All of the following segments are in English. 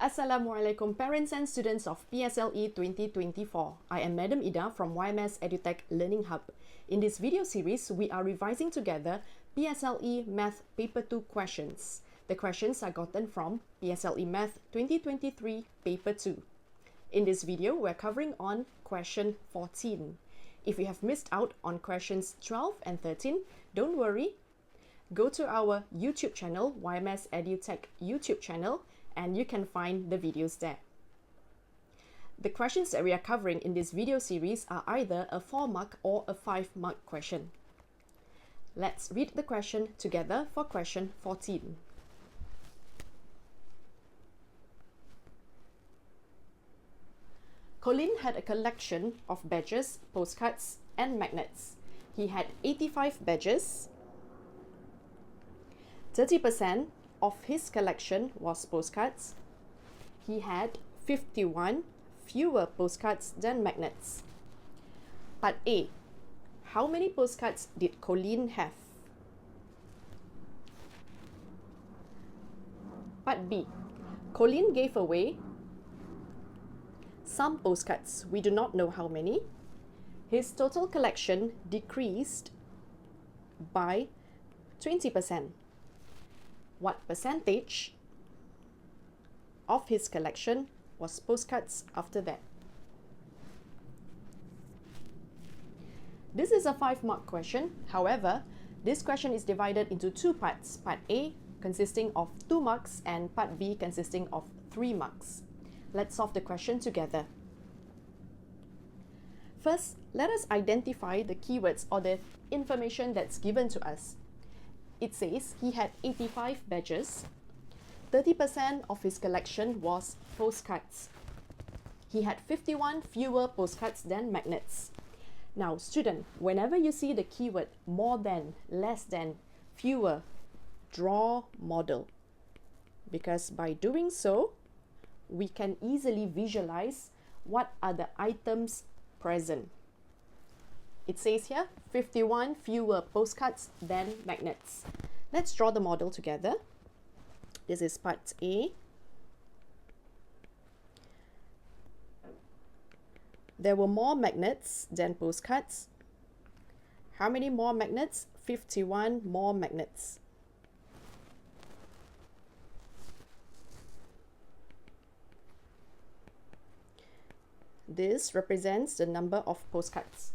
Assalamualaikum parents and students of PSLE 2024. I am Madam Ida from YMS EduTech Learning Hub. In this video series, we are revising together PSLE Math Paper 2 questions. The questions are gotten from PSLE Math 2023 Paper 2. In this video, we're covering on question 14. If you have missed out on questions 12 and 13, don't worry. Go to our YouTube channel, YMS EduTech YouTube channel, and you can find the videos there. The questions that we are covering in this video series are either a 4-mark or a 5-mark question. Let's read the question together for question 14. Colin had a collection of badges, postcards, and magnets. He had 85 badges. 30% of his collection was postcards. He had 51 fewer postcards than magnets. Part A. How many postcards did Colin have? Part B. Colin gave away some postcards. We do not know how many. His total collection decreased by 20%. What percentage of his collection was postcards after that? This is a 5-mark question. However, this question is divided into 2 parts. Part A consisting of 2 marks and Part B consisting of 3 marks. Let's solve the question together. First, let us identify the keywords or the information that's given to us. It says he had 85 badges. 30% of his collection was postcards. He had 51 fewer postcards than magnets. Now, student, whenever you see the keyword more than, less than, fewer, draw model. Because by doing so, we can easily visualize what are the items present. It says here, 51 fewer postcards than magnets. Let's draw the model together. This is part A. There were more magnets than postcards. How many more magnets? 51 more magnets. This represents the number of postcards.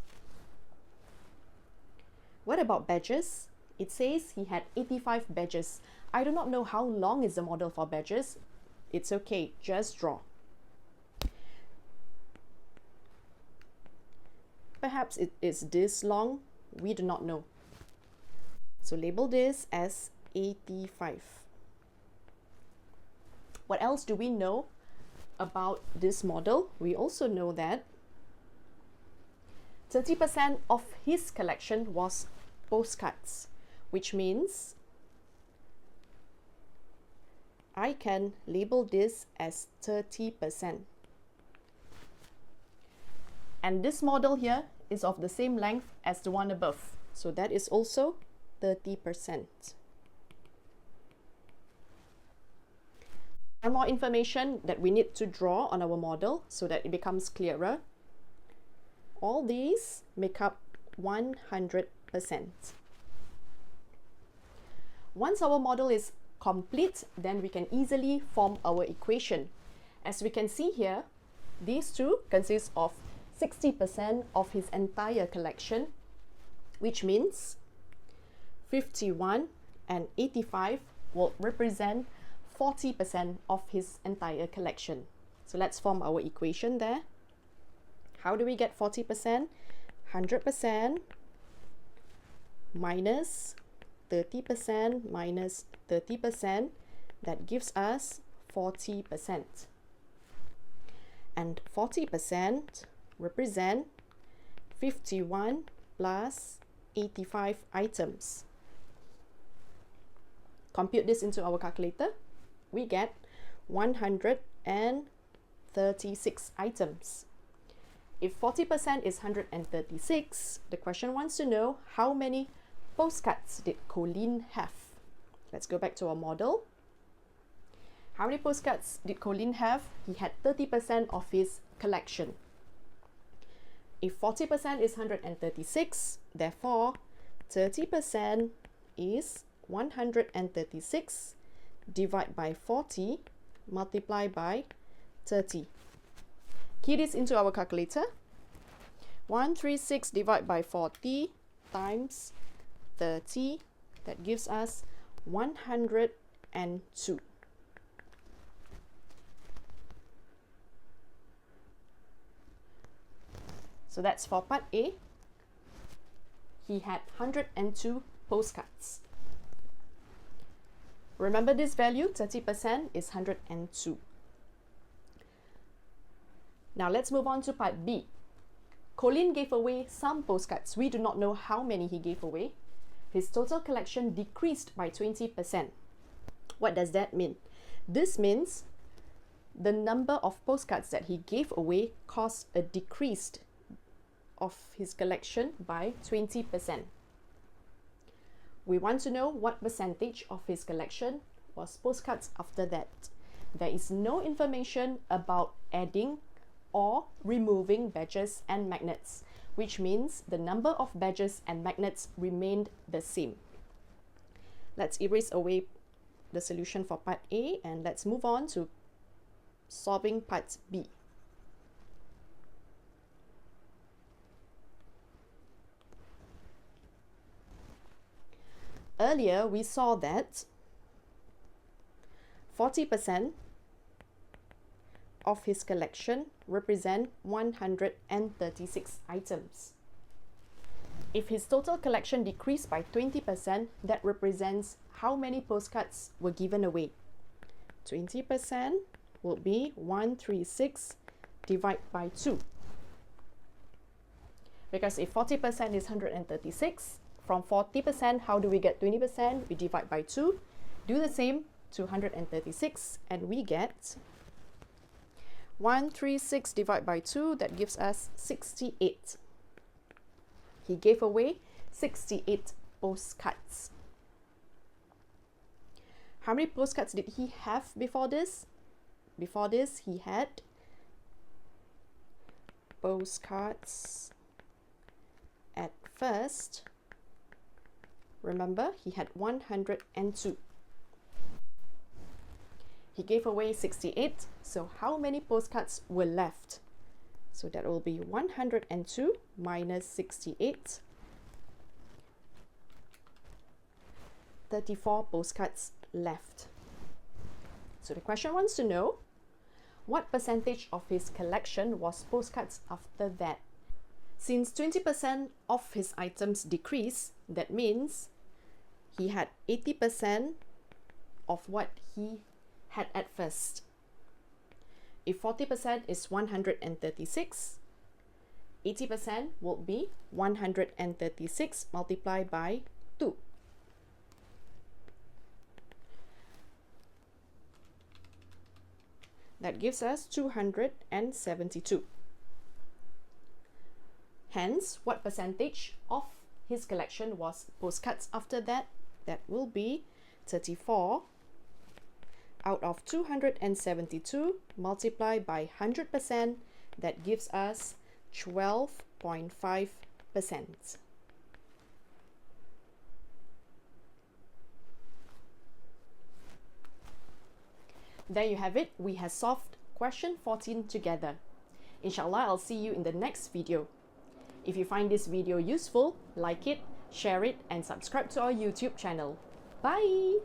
What about badges? It says he had 85 badges. I do not know how long is the model for badges. It's okay, just draw. Perhaps it is this long. We do not know. So label this as 85. What else do we know about this model? We also know that 30% of his collection was postcards, which means I can label this as 30%. And this model here is of the same length as the one above. So that is also 30%. One more information that we need to draw on our model so that it becomes clearer. All these make up 100%. Once our model is complete, then we can easily form our equation. As we can see here, these two consist of 60% of his entire collection, which means 51 and 85 will represent 40% of his entire collection. So let's form our equation there. How do we get 40%? 100% minus 30% minus 30%. That gives us 40%. And 40% represent 51 plus 85 items. Compute this into our calculator. We get 136 items. If 40% is 136, the question wants to know how many postcards did Colin have? Let's go back to our model. How many postcards did Colin have? He had 30% of his collection. If 40% is 136, therefore 30% is 136 divided by 40 multiplied by 30. Key this into our calculator. 136 divided by 40 times 30, that gives us 102. So that's for part A. He had 102 postcards. Remember this value, 30% is 102. Now let's move on to part B. Colin gave away some postcards. We do not know how many he gave away. His total collection decreased by 20%. What does that mean? This means the number of postcards that he gave away caused a decrease of his collection by 20%. We want to know what percentage of his collection was postcards after that. There is no information about adding or removing badges and magnets, which means the number of badges and magnets remained the same. Let's erase away the solution for part A and let's move on to solving part B. Earlier, we saw that 40% of his collection represent 136 items. If his total collection decreased by 20%, that represents how many postcards were given away. 20% will be 136 divided by 2. Because if 40% is 136, from 40%, how do we get 20%? We divide by 2. Do the same to 136 and we get 136 divided by 2, that gives us 68. He gave away 68 postcards. How many postcards did he have before this? Before this, he had postcards at first. Remember, he had 102. He gave away 68, so how many postcards were left? So that will be 102 minus 68. 34 postcards left. So the question wants to know, what percentage of his collection was postcards after that? Since 20% of his items decreased, that means he had 80% of what he had at first. If 40% is 136, 80% will be 136 multiplied by 2. That gives us 272. Hence, what percentage of his collection was postcards after that? That will be 34 out of 272 multiplied by 100%. That gives us 12.5%. There you have it. We have solved question 14 together. Inshallah, I'll see you in the next video. If you find this video useful, like it, share it, and subscribe to our YouTube channel. Bye!